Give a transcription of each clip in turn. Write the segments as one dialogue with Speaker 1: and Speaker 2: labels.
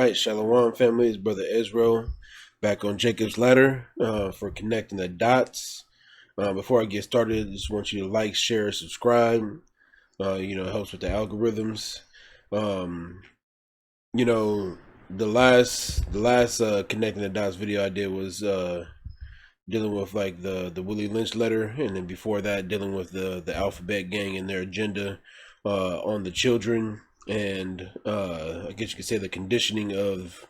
Speaker 1: right, Shalom family, it's Brother Israel back on Jacob's Ladder for connecting the dots. Before I get started, I just want you to like, share, subscribe. It helps with the algorithms. The last connecting the dots video I did was dealing with like the Willie Lynch letter, and then before that, dealing with the Alphabet Gang and their agenda on the children. And I guess you could say the conditioning of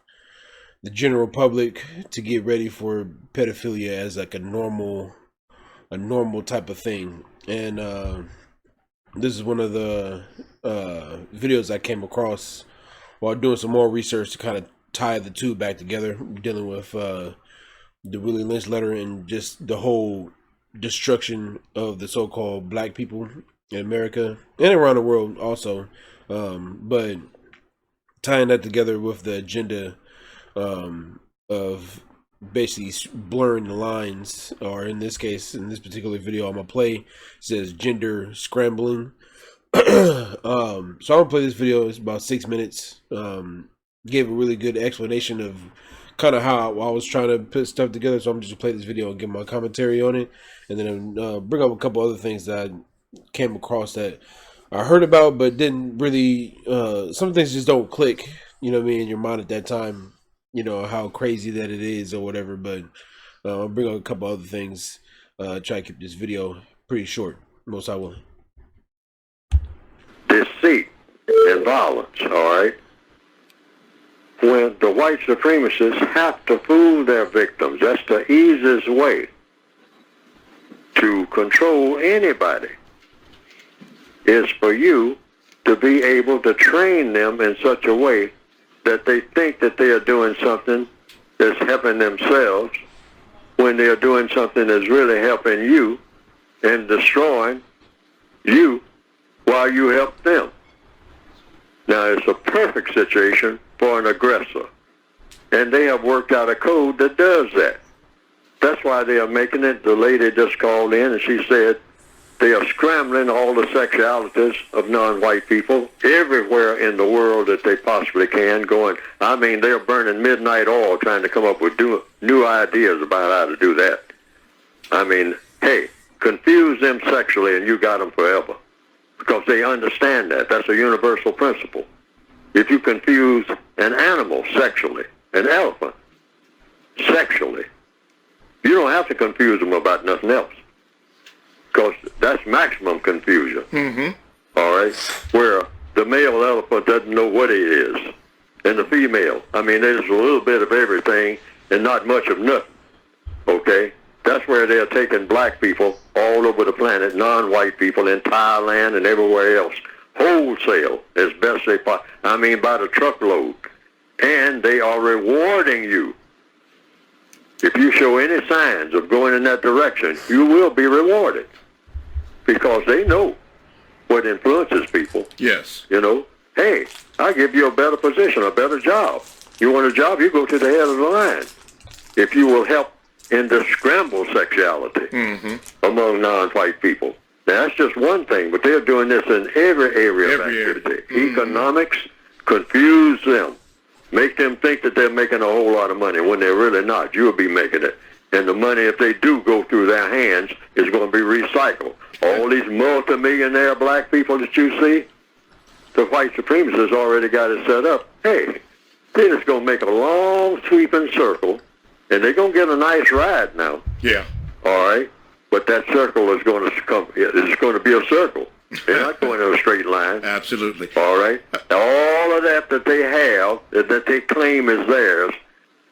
Speaker 1: the general public to get ready for pedophilia as like a normal type of thing. And this is one of the videos I came across while doing some more research to kind of tie the two back together, dealing with the Willie Lynch letter and just the whole destruction of the so-called black people in America and around the world also. But tying that together with the agenda of basically blurring the lines, or in this case, in this particular video I'm gonna play, it says gender scrambling. So I'm gonna play this video. It's about 6 minutes. Gave a really good explanation of kind of how I was trying to put stuff together. So I'm just gonna play this video and give my commentary on it, and then bring up a couple other things that I came across that I heard about but didn't really, some things just don't click, you know what I mean, in your mind at that time, you know, how crazy that it is or whatever. But I'll bring up a couple other things, try to keep this video pretty short, most I will.
Speaker 2: Deceit and violence, all right? When the white supremacists have to fool their victims, that's the easiest way to control anybody, is for you to be able to train them in such a way that they think that they are doing something that's helping themselves when they are doing something that's really helping you and destroying you while you help them. Now, it's a perfect situation for an aggressor, and they have worked out a code that does that. That's why they are making it. The lady just called in and she said they are scrambling all the sexualities of non-white people everywhere in the world that they possibly can. They're burning midnight oil trying to come up with new ideas about how to do that. Hey, confuse them sexually and you got them forever, because they understand that. That's a universal principle. If you confuse an animal sexually, an elephant sexually, you don't have to confuse them about nothing else, because that's maximum confusion. All right? Where the male elephant doesn't know what he is, and the female, there's a little bit of everything and not much of nothing. Okay? That's where they're taking black people all over the planet, non-white people in Thailand and everywhere else, wholesale as best they by the truckload. And they are rewarding you. If you show any signs of going in that direction, you will be rewarded, because they know what influences people.
Speaker 3: Yes.
Speaker 2: You know, hey, I'll give you a better position, a better job. You want a job, you go to the head of the line. If you will help in the scramble sexuality among non-white people. Now, that's just one thing, but they're doing this in every area of activity. Economics, confuse them. Make them think that they're making a whole lot of money when they're really not. You'll be making it. And the money, if they do go through their hands, is going to be recycled. All these multimillionaire black people that you see, the white supremacists already got it set up. Hey, they're just going to make a long sweeping circle, and they're going to get a nice ride now.
Speaker 3: Yeah.
Speaker 2: All right? But that circle is going to be a circle. They're not going in a straight line.
Speaker 3: Absolutely.
Speaker 2: All right? All of that they have, that they claim is theirs,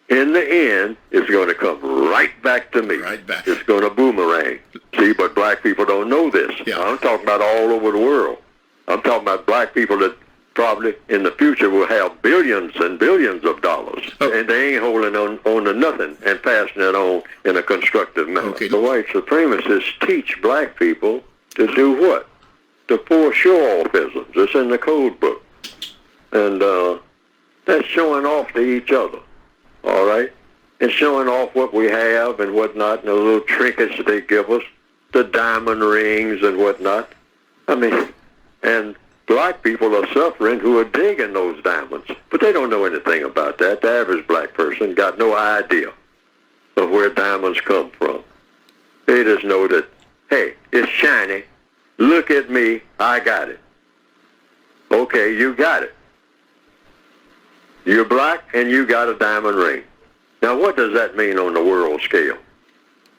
Speaker 2: in the end, is going to come right back to me.
Speaker 3: Right back.
Speaker 2: It's going to boomerang. See, but black people don't know this.
Speaker 3: Yeah.
Speaker 2: I'm talking about all over the world. I'm talking about black people that probably in the future will have billions and billions of dollars. Oh. And they ain't holding on to nothing and passing it on in a constructive manner.
Speaker 3: Okay.
Speaker 2: The white supremacists teach black people to do what? The four show-offisms. It's in the code book. And that's showing off to each other. All right? And showing off what we have and whatnot, and the little trinkets that they give us, the diamond rings and whatnot. And black people are suffering who are digging those diamonds. But they don't know anything about that. The average black person got no idea of where diamonds come from. They just know that, hey, it's shiny. Look at me. I got it. Okay, you got it. You're black and you got a diamond ring. Now, what does that mean on the world scale?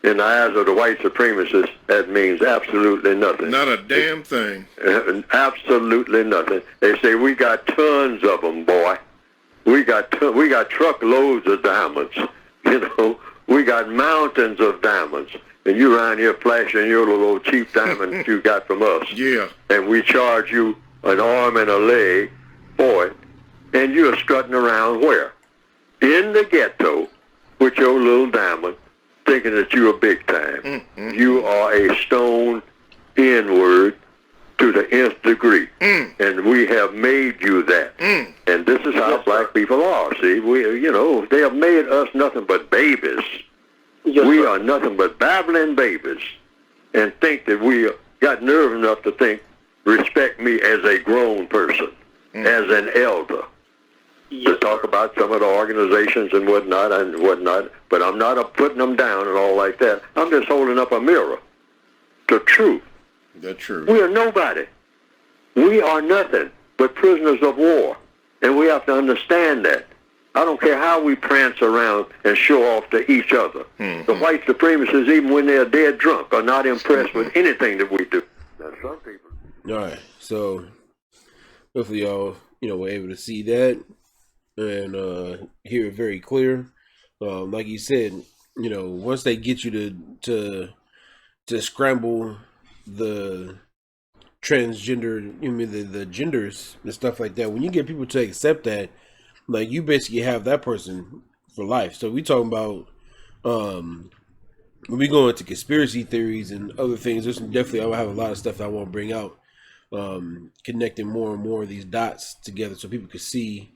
Speaker 2: In the eyes of the white supremacists, that means absolutely nothing.
Speaker 3: Not a damn thing.
Speaker 2: Absolutely nothing. They say, we got tons of them, boy. We got truckloads of diamonds. You know, we got mountains of diamonds. And you around here flashing your little cheap diamond that you got from us.
Speaker 3: Yeah.
Speaker 2: And we charge you an arm and a leg for it. And you're strutting around where? In the ghetto with your little diamond, thinking that you're big time. You are a stone N-word to the nth degree. And we have made you that. And this is how black people are. See, they have made us nothing but babies. We are nothing but babbling babies, and think that we got nerve enough to think, respect me as a grown person, as an elder. To talk about some of the organizations and whatnot, but I'm not putting them down and all like that. I'm just holding up a mirror to truth.
Speaker 3: The truth.
Speaker 2: We are nobody. We are nothing but prisoners of war, and we have to understand that. I don't care how we prance around and show off to each other. The white supremacists, even when they're dead drunk, are not impressed with anything that we do. Now, some people.
Speaker 1: All right, so hopefully y'all, were able to see that and hear it very clear. Like you said, once they get you to scramble the transgender, the genders and stuff like that, when you get people to accept that, like, you basically have that person for life. So we talking about when we go into conspiracy theories and other things, there's definitely, I have a lot of stuff I want to bring out, connecting more and more of these dots together so people can see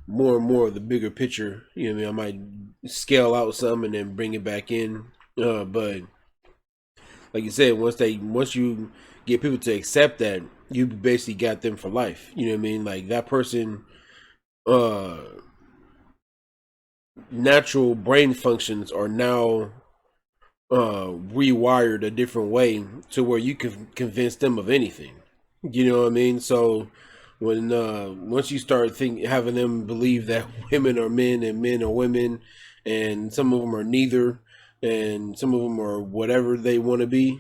Speaker 1: more and more of the bigger picture. I might scale out some and then bring it back in, but like you said, once you get people to accept that, you basically got them for life. Like, that person, natural brain functions are now rewired a different way to where you can convince them of anything. You know what I mean? So when once you start having them believe that women are men and men are women, and some of them are neither, and some of them are whatever they want to be,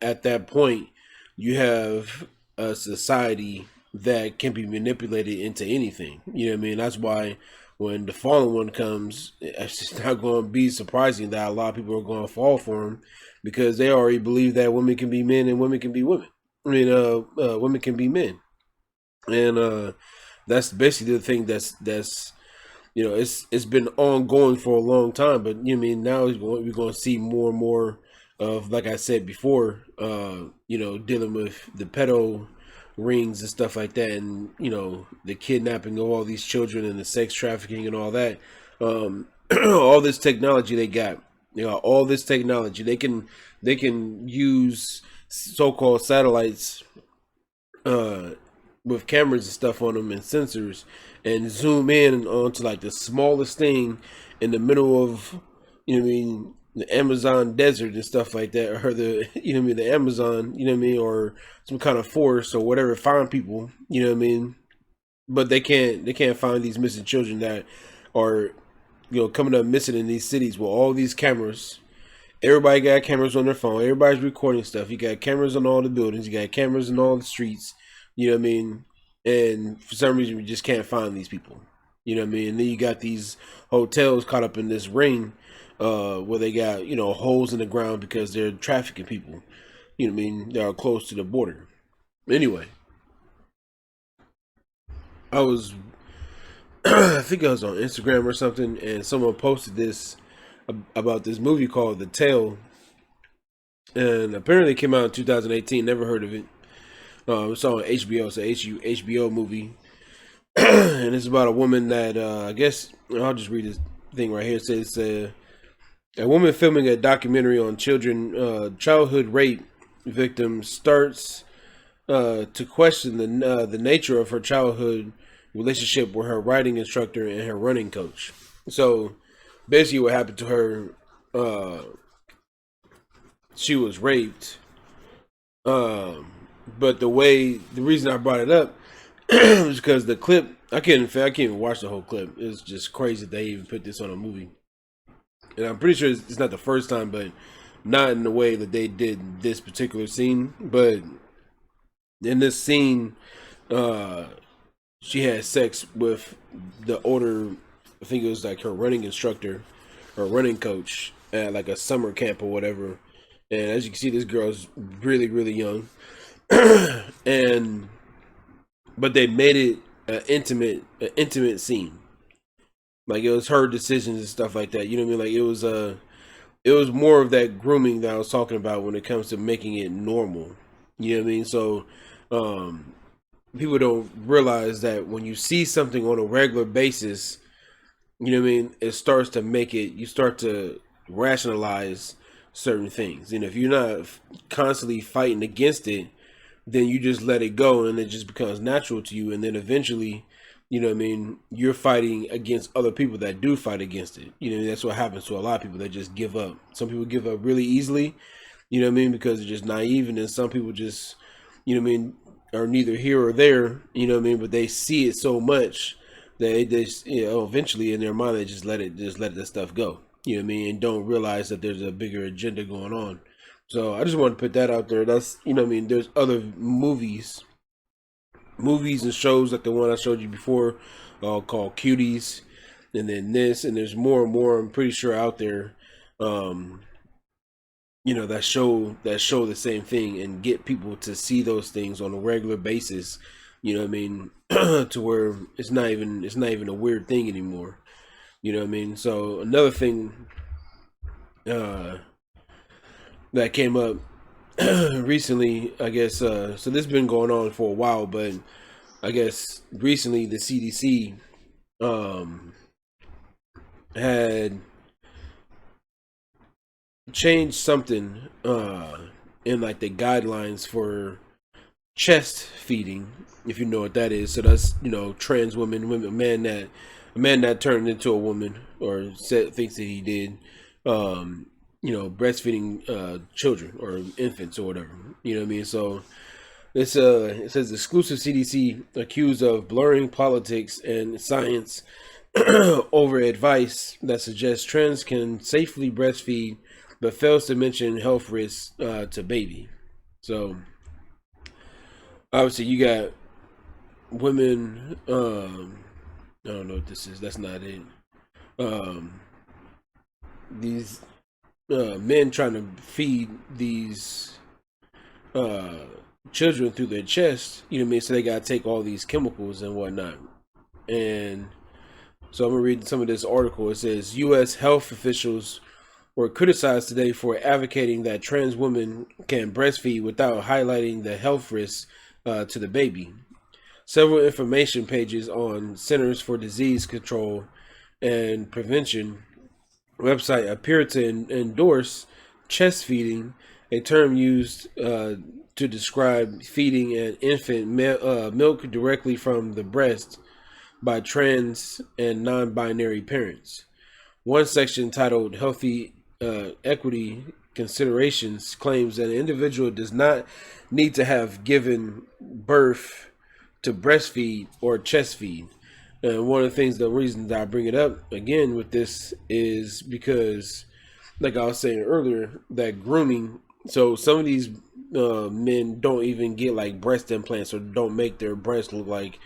Speaker 1: at that point you have a society that can be manipulated into anything. That's why when the fallen one comes, it's just not going to be surprising that a lot of people are going to fall for him, because they already believe that women can be men and women can be women. Women can be men, and that's basically the thing that's it's been ongoing for a long time. But now we're going to see more and more of, like I said before, dealing with the pedo rings and stuff like that, and the kidnapping of all these children and the sex trafficking and all that. All this technology they got, all this technology they can use so-called satellites with cameras and stuff on them and sensors, and zoom in onto like the smallest thing in the middle of the Amazon desert and stuff like that, or the the Amazon, or some kind of forest or whatever, find people, but they can't find these missing children that are coming up missing in these cities with all these cameras. Everybody got cameras on their phone, everybody's recording stuff. You got cameras on all the buildings, you got cameras on all the streets, and for some reason we just can't find these people, and then you got these hotels caught up in this ring, where they got holes in the ground because they're trafficking people, they are close to the border. Anyway, I was I think I was on Instagram or something, and someone posted this about this movie called The Tale, and apparently it came out in 2018. Never heard of it. It's on HBO. It's a HBO movie, and it's about a woman that I guess I'll just read this thing right here. It says a woman filming a documentary on childhood rape victims starts to question the nature of her childhood relationship with her writing instructor and her running coach. So basically, what happened to her? She was raped. Um, but the reason I brought it up was because the clip, I can't even watch the whole clip. It's just crazy that they even put this on a movie. And I'm pretty sure it's not the first time, but not in the way that they did this particular scene. But in this scene, she had sex with the older, I think it was like her running instructor or running coach at like a summer camp or whatever. And as you can see, this girl's really, really young. And but they made it an intimate scene. Like it was her decisions and stuff like that. You know what I mean? Like it was more of that grooming that I was talking about when it comes to making it normal. You know what I mean? So people don't realize that when you see something on a regular basis, you know what I mean, it starts to make it, you start to rationalize certain things. And if you're not constantly fighting against it, then you just let it go and it just becomes natural to you. And then eventually, you know what I mean, you're fighting against other people that do fight against it. You know, that's what happens to a lot of people that just give up. Some people give up really easily, you know what I mean, because they're just naive. And then some people just, you know what I mean, are neither here or there, you know what I mean, but they see it so much that they just, you know, eventually in their mind, they just let that stuff go, you know what I mean, and don't realize that there's a bigger agenda going on. So I just want to put that out there. That's, you know what I mean, there's other movies and shows like the one I showed you before, called Cuties, and then this, and there's more and more, I'm pretty sure, out there, you know, that show the same thing and get people to see those things on a regular basis, you know what I mean, to where it's not even a weird thing anymore, you know what I mean. So another thing that came up recently, I guess, so this has been going on for a while, but I guess recently the CDC had changed something in like the guidelines for chest feeding, if you know what that is. So that's, you know, trans women, a man that turned into a woman or thinks that he did, you know, breastfeeding children or infants or whatever, you know what I mean. So it's it says exclusive CDC accused of blurring politics and science over advice that suggests trans can safely breastfeed but fails to mention health risks to baby. So obviously you got women, I don't know what this is, that's not it. These men trying to feed these children through their chest, you know what I mean? So they gotta take all these chemicals and whatnot. And so I'm gonna read some of this article. It says U.S. health officials were criticized today for advocating that trans women can breastfeed without highlighting the health risks to the baby. Several information pages on Centers for Disease Control and Prevention website appear to endorse chest feeding, a term used to describe feeding an infant milk directly from the breast by trans and non-binary parents. One section titled Healthy Equity Considerations claims that an individual does not need to have given birth to breastfeed or chest feed. And one of the things, the reason that I bring it up again with this is because, like I was saying earlier, that grooming. So some of these men don't even get like breast implants or don't make their breast look like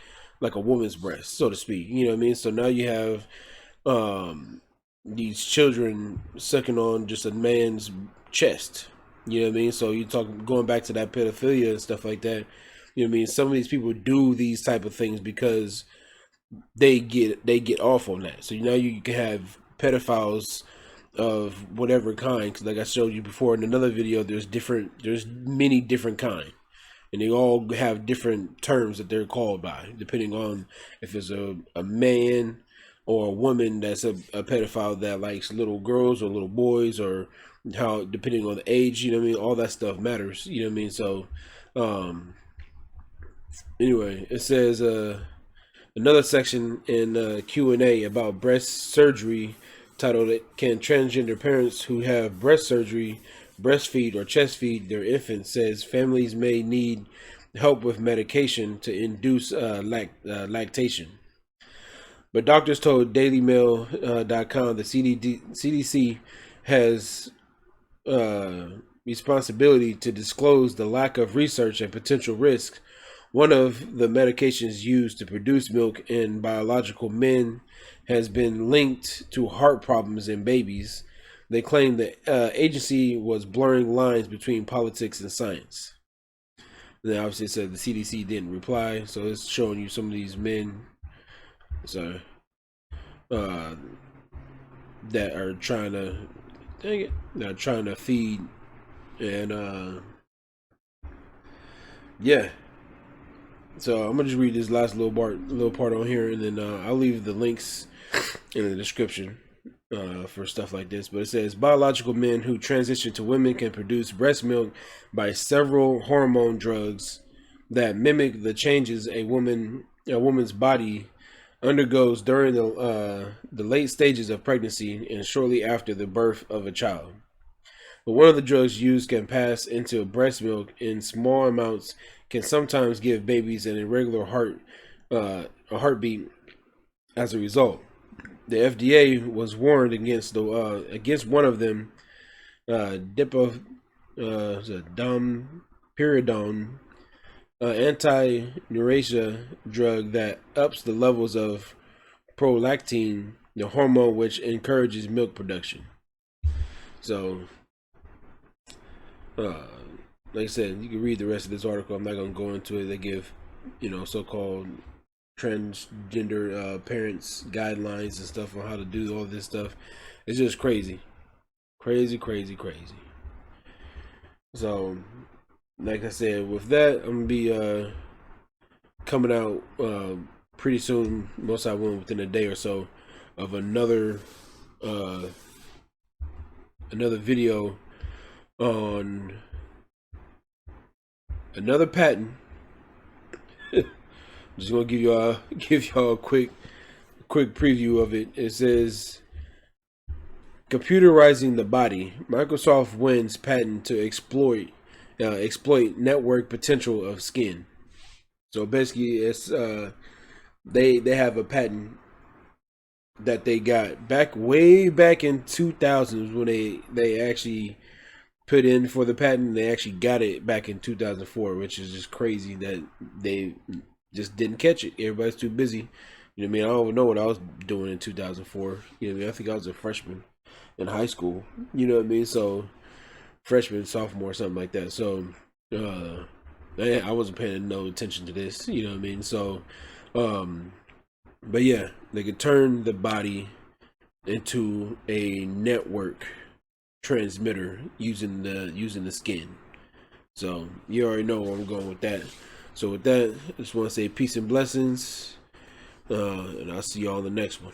Speaker 1: a woman's breast, so to speak. You know what I mean? So now you have these children sucking on just a man's chest. You know what I mean? So you talk going back to that pedophilia and stuff like that. You know what I mean? Some of these people do these type of things because they get off on that. So now you can have pedophiles of whatever kind. Because like I showed you before in another video, there's many different kind, and they all have different terms that they're called by, depending on if it's a man or a woman that's a pedophile that likes little girls or little boys, or how, depending on the age, you know what I mean, all that stuff matters, you know what I mean. So Anyway, it says another section in Q&A about breast surgery titled "Can transgender parents who have breast surgery breastfeed or chest feed their infants?" says families may need help with medication to induce lactation. But doctors told DailyMail.com the CDC has responsibility to disclose the lack of research and potential risks. One of the medications used to produce milk in biological men has been linked to heart problems in babies. They claim the agency was blurring lines between politics and science. And then obviously it said the CDC didn't reply, so it's showing you some of these men, so uh, that are trying to, dang it, that are trying to feed and yeah. So I'm gonna just read this last little part on here, and then I'll leave the links in the description for stuff like this. But it says biological men who transition to women can produce breast milk by several hormone drugs that mimic the changes a woman's body undergoes during the late stages of pregnancy and shortly after the birth of a child. But one of the drugs used can pass into breast milk in small amounts, can sometimes give babies an irregular a heartbeat as a result. The FDA was warned against one of them, domperidone, anti-neurasia drug that ups the levels of prolactin, the hormone which encourages milk production. So, like I said, you can read the rest of this article. I'm not going to go into it. They give, so-called transgender parents guidelines and stuff on how to do all this stuff. It's just crazy. Crazy. So, like I said, with that, I'm going to be coming out pretty soon, most I will within a day or so, of another video on another patent. I'm just gonna give y'all a quick preview of it. It says computerizing the body. Microsoft wins patent to exploit network potential of skin. So basically, it's they have a patent that they got way back in 2000s when they actually put in for the patent. They actually got it back in 2004, which is just crazy that they just didn't catch it. Everybody's too busy. You know what I mean? I don't even know what I was doing in 2004. You know what I mean? I think I was a freshman in high school. You know what I mean? So freshman, sophomore, something like that. So I wasn't paying no attention to this. You know what I mean? So but yeah, they could turn the body into a network transmitter using the skin. So you already know where I'm going with that. So with that, I just want to say peace and blessings, and I'll see y'all in the next one.